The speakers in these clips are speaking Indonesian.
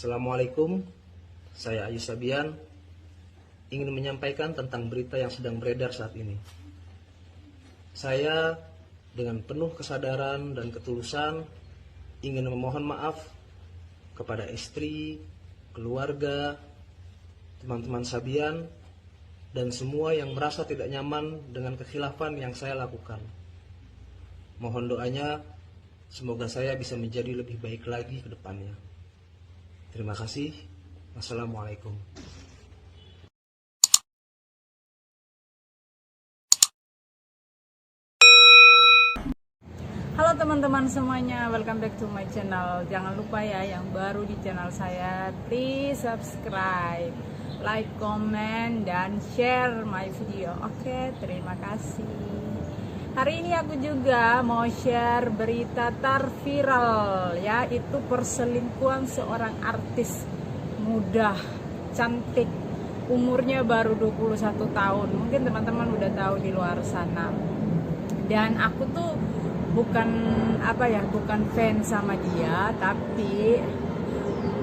Assalamualaikum, saya Ayu Sabian, ingin menyampaikan tentang berita yang sedang beredar saat ini. Saya dengan penuh kesadaran dan ketulusan ingin memohon maaf kepada istri, keluarga, teman-teman Sabian, dan semua yang merasa tidak nyaman dengan kekhilafan yang saya lakukan. Mohon doanya, semoga saya bisa menjadi lebih baik lagi ke depannya. Terima kasih. Wassalamualaikum. Halo teman-teman semuanya, welcome back to my channel. Jangan lupa ya, yang baru di channel saya, please subscribe, like, comment, dan share my video. Oke, terima kasih. Hari ini aku juga mau share berita terviral, yaitu perselingkuhan seorang artis muda, cantik, umurnya baru 21 tahun. Mungkin teman-teman udah tahu di luar sana. Dan aku tuh bukan bukan fans sama dia, tapi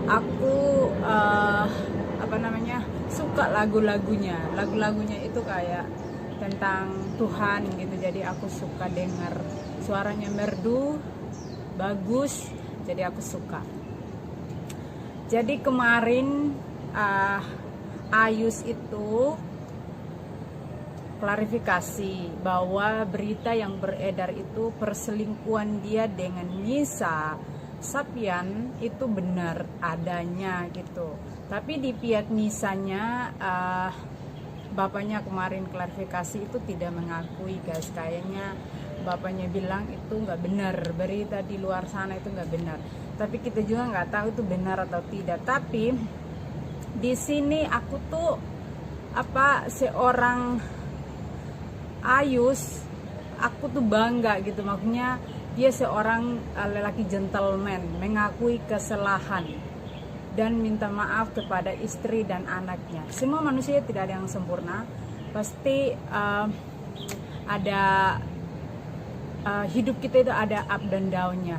aku suka lagu-lagunya itu kayak tentang Tuhan gitu. Jadi aku suka dengar suaranya, merdu, bagus, jadi aku suka. Jadi kemarin Ayus itu klarifikasi bahwa berita yang beredar itu perselingkuhan dia dengan Nisa Sabian itu benar adanya gitu. Tapi di pihak Nisanya bapaknya kemarin klarifikasi itu tidak mengakui, guys. Kayaknya bapaknya bilang itu nggak benar, berita di luar sana itu nggak benar. Tapi kita juga nggak tahu itu benar atau tidak. Tapi di sini aku tuh seorang Ayus, aku tuh bangga gitu, makanya dia seorang lelaki gentleman, mengakui kesalahan dan minta maaf kepada istri dan anaknya. Semua manusia tidak ada yang sempurna, pasti ada hidup kita itu ada up dan down-nya.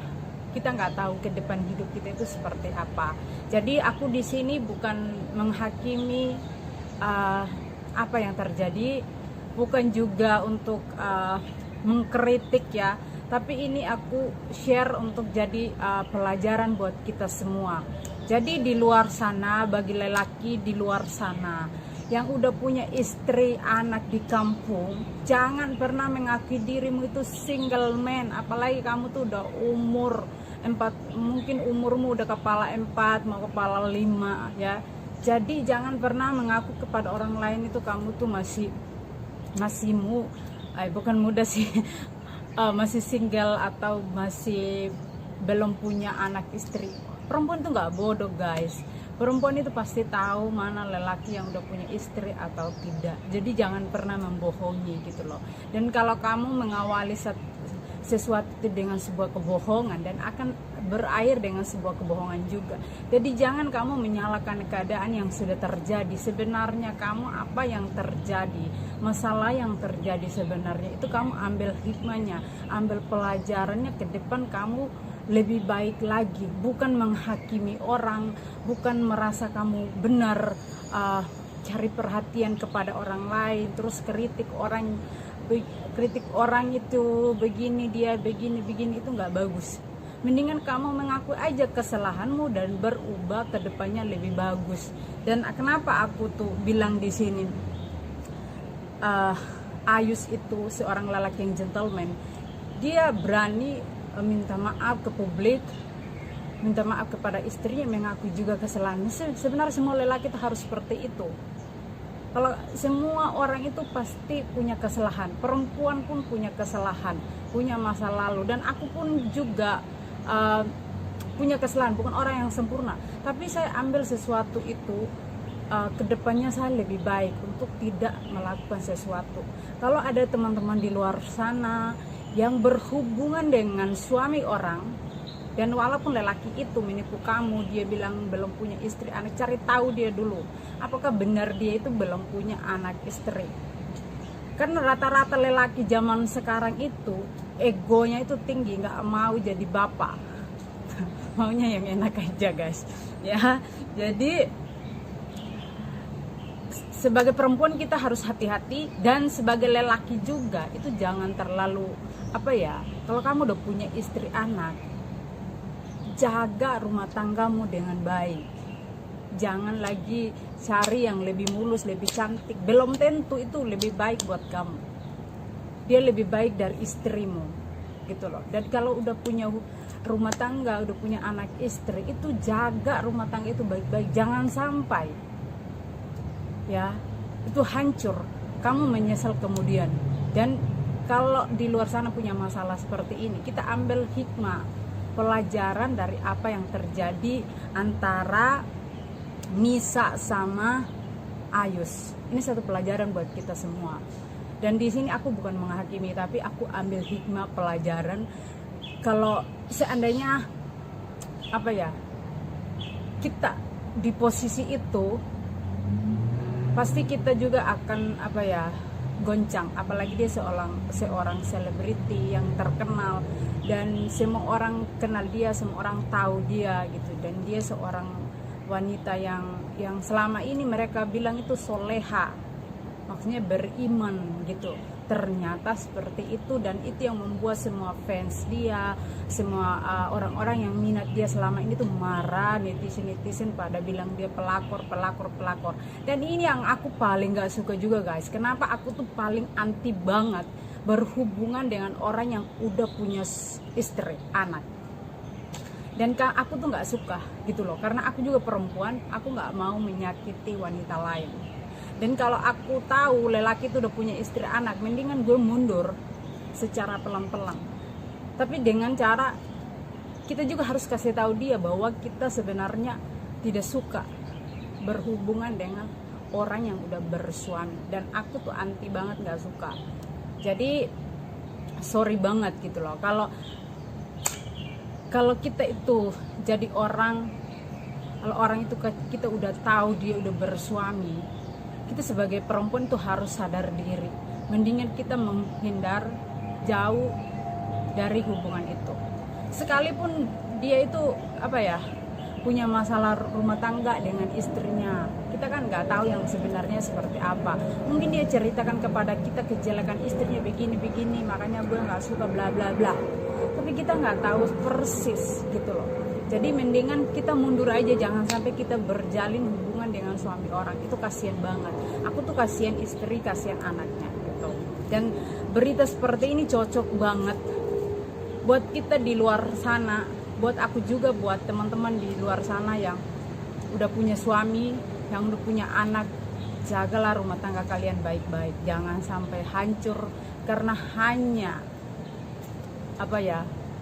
Kita nggak tahu ke depan hidup kita itu seperti apa. Jadi aku di sini bukan menghakimi apa yang terjadi, bukan juga untuk mengkritik ya, tapi ini aku share untuk jadi pelajaran buat kita semua. Jadi di luar sana, bagi lelaki di luar sana yang udah punya istri, anak di kampung, jangan pernah mengakui dirimu itu single man. Apalagi kamu tuh udah umur 4, mungkin umurmu udah kepala 4 mau kepala 5 ya. Jadi jangan pernah mengaku kepada orang lain itu kamu tuh masih bukan muda sih, masih single atau masih belum punya anak istri. Perempuan itu nggak bodoh, guys. Perempuan itu pasti tahu mana lelaki yang udah punya istri atau tidak. Jadi jangan pernah membohongi gitu loh. Dan kalau kamu mengawali sesuatu itu dengan sebuah kebohongan, dan akan berakhir dengan sebuah kebohongan juga. Jadi jangan kamu menyalahkan keadaan yang sudah terjadi. Sebenarnya kamu apa yang terjadi, masalah yang terjadi sebenarnya itu kamu ambil hikmahnya, ambil pelajarannya, ke depan kamu lebih baik lagi. Bukan menghakimi orang, bukan merasa kamu benar, cari perhatian kepada orang lain, terus kritik orang itu begini, dia begini itu nggak bagus. Mendingan kamu mengakui aja kesalahanmu dan berubah ke depannya lebih bagus. Dan kenapa aku tuh bilang di sini Ayus itu seorang lelaki yang gentleman, dia berani minta maaf ke publik, minta maaf kepada istrinya, mengakui juga kesalahan. Sebenarnya semua lelaki itu harus seperti itu. Kalau semua orang itu pasti punya kesalahan, perempuan pun punya kesalahan, punya masa lalu, dan aku pun juga punya kesalahan, bukan orang yang sempurna. Tapi saya ambil sesuatu itu, kedepannya saya lebih baik untuk tidak melakukan sesuatu. Kalau ada teman-teman di luar sana yang berhubungan dengan suami orang, dan walaupun lelaki itu menipu kamu, dia bilang belum punya istri, anak, cari tahu dia dulu apakah benar dia itu belum punya anak istri. Karena rata-rata lelaki zaman sekarang itu egonya itu tinggi, nggak mau jadi bapak. maunya yang enak aja guys ya. Jadi sebagai perempuan kita harus hati-hati, dan sebagai lelaki juga itu jangan terlalu kalau kamu udah punya istri anak, jaga rumah tanggamu dengan baik. Jangan lagi cari yang lebih mulus, lebih cantik, belum tentu itu lebih baik buat kamu. Dia lebih baik dari istrimu gitu loh. Dan kalau udah punya rumah tangga, udah punya anak istri, itu jaga rumah tangga itu baik-baik, jangan sampai ya itu hancur, kamu menyesal kemudian. Dan kalau di luar sana punya masalah seperti ini, kita ambil hikmah, pelajaran dari apa yang terjadi antara Nisa sama Ayus. Ini satu pelajaran buat kita semua. Dan di sini aku bukan menghakimi, tapi aku ambil hikmah pelajaran. Kalau seandainya kita di posisi itu, pasti kita juga akan goncang. Apalagi dia seorang selebriti yang terkenal, dan semua orang kenal dia, semua orang tahu dia gitu. Dan dia seorang wanita yang selama ini mereka bilang itu soleha, maksudnya beriman gitu. Ternyata seperti itu, dan itu yang membuat semua fans dia, semua orang-orang yang minat dia selama ini tuh marah, netizen pada bilang dia pelakor. Dan ini yang aku paling gak suka juga guys. Kenapa aku tuh paling anti banget berhubungan dengan orang yang udah punya istri, anak. Dan aku tuh gak suka gitu loh, karena aku juga perempuan, aku gak mau menyakiti wanita lain. Dan kalau aku tahu lelaki itu udah punya istri anak, mendingan gue mundur secara pelan-pelan. Tapi dengan cara kita juga harus kasih tahu dia bahwa kita sebenarnya tidak suka berhubungan dengan orang yang udah bersuami. Dan aku tuh anti banget, gak suka. Jadi sorry banget gitu loh. Kalau kita itu jadi kalau orang itu kita udah tahu dia udah bersuami, kita sebagai perempuan tuh harus sadar diri. Mendingan kita menghindar jauh dari hubungan itu. Sekalipun dia itu punya masalah rumah tangga dengan istrinya, kita kan nggak tahu yang sebenarnya seperti apa. Mungkin dia ceritakan kepada kita kejelekan istrinya begini, makanya gue nggak suka bla bla bla. Tapi kita nggak tahu persis gitu loh. Jadi mendingan kita mundur aja, jangan sampai kita berjalin hubungan dengan suami orang. Itu kasihan banget. Aku tuh kasihan istri, kasihan anaknya gitu. Dan berita seperti ini cocok banget buat kita di luar sana, buat aku juga, buat teman-teman di luar sana yang udah punya suami, yang udah punya anak. Jagalah rumah tangga kalian baik-baik. Jangan sampai hancur karena hanya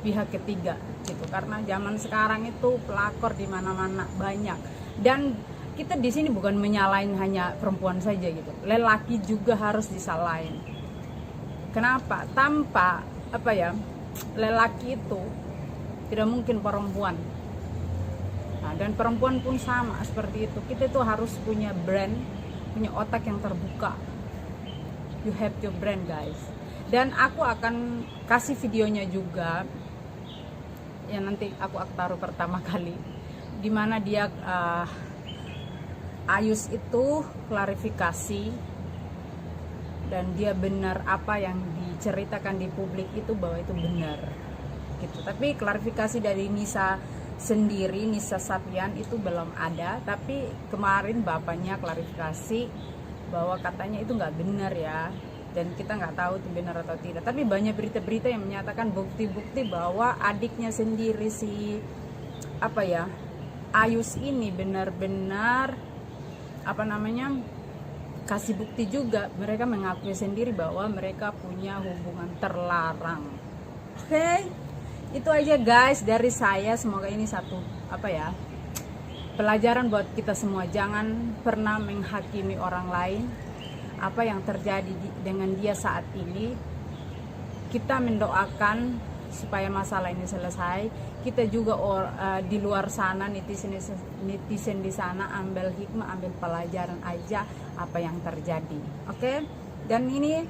pihak ketiga gitu. Karena zaman sekarang itu pelakor di mana-mana banyak. Dan kita di sini bukan menyalahin hanya perempuan saja gitu. Lelaki juga harus disalahin. Kenapa? Tanpa lelaki itu tidak mungkin perempuan. Nah, dan perempuan pun sama seperti itu. Kita tuh harus punya brand, punya otak yang terbuka. You have your brand guys. Dan aku akan kasih videonya juga, yang nanti aku taruh pertama kali, dimana dia Ayus itu klarifikasi, dan dia benar apa yang diceritakan di publik itu bahwa itu benar gitu. Tapi klarifikasi dari Nisa sendiri, Nisa Sapian itu belum ada. Tapi kemarin bapaknya klarifikasi bahwa katanya itu nggak benar ya, dan kita nggak tahu itu benar atau tidak. Tapi banyak berita-berita yang menyatakan bukti-bukti bahwa adiknya sendiri si Ayus ini benar-benar kasih bukti juga. Mereka mengakui sendiri bahwa mereka punya hubungan terlarang. Oke, itu aja guys dari saya. Semoga ini satu pelajaran buat kita semua. Jangan pernah menghakimi orang lain. Apa yang terjadi dengan dia saat ini, kita mendoakan supaya masalah ini selesai. Kita juga di luar sana, netizen di sana, ambil hikmah, ambil pelajaran aja apa yang terjadi. Oke? Dan ini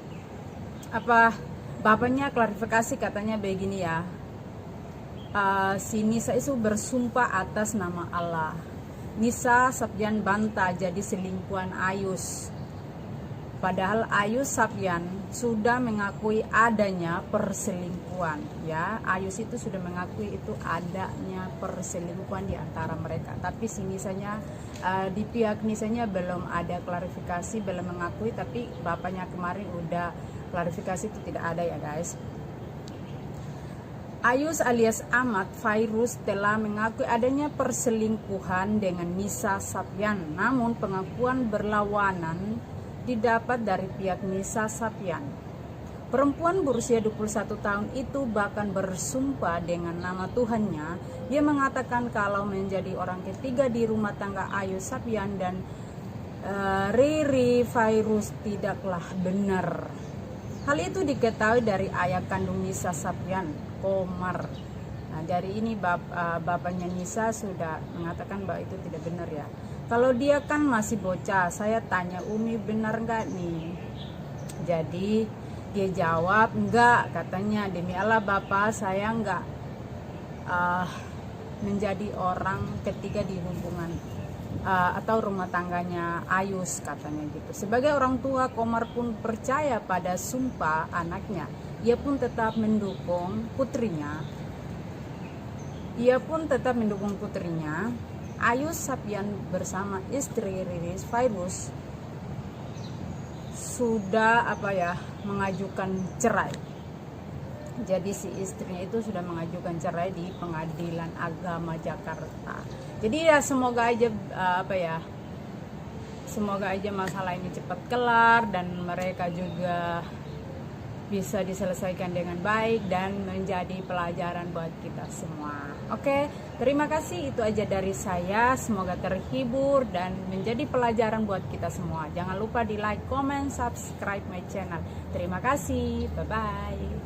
bapaknya klarifikasi, katanya begini ya, si Nisa itu bersumpah atas nama Allah. Nisa Sapyan bantah jadi selingkuhan Ayus. Padahal Ayus Sapyan sudah mengakui adanya perselingkuhan, ya. Ayus itu sudah mengakui itu adanya perselingkuhan di antara mereka. Tapi si Nisanya, di pihak Nisanya belum ada klarifikasi, belum mengakui. Tapi bapaknya kemarin udah klarifikasi itu tidak ada, ya guys. Ayus alias Ahmad Fairuz telah mengakui adanya perselingkuhan dengan Nisa Sapyan. Namun pengakuan berlawanan didapat dari pihak Nisa Sapyan. Perempuan berusia 21 tahun itu bahkan bersumpah dengan nama Tuhannya. Dia mengatakan kalau menjadi orang ketiga di rumah tangga Ayus Sapyan dan Riri Fairuz tidaklah benar. Hal itu diketahui dari ayah kandung Nisa Sapyan, Komar. Nah, dari ini bapaknya Nisa sudah mengatakan bahwa itu tidak benar, ya. Kalau dia kan masih bocah, saya tanya Umi benar nggak nih? Jadi dia jawab enggak, katanya demi Allah Bapak saya enggak menjadi orang ketiga di hubungan atau rumah tangganya Ayus, katanya gitu. Sebagai orang tua, Komar pun percaya pada sumpah anaknya. Ia pun tetap mendukung putrinya. Ayus Sapyan bersama istri Riri Fairuz sudah mengajukan cerai. Jadi si istrinya itu sudah mengajukan cerai di Pengadilan Agama Jakarta. Jadi ya semoga aja masalah ini cepat kelar dan mereka juga bisa diselesaikan dengan baik dan menjadi pelajaran buat kita semua. Oke, terima kasih, itu aja dari saya. Semoga terhibur dan menjadi pelajaran buat kita semua. Jangan lupa di like, comment, subscribe my channel. Terima kasih, bye bye.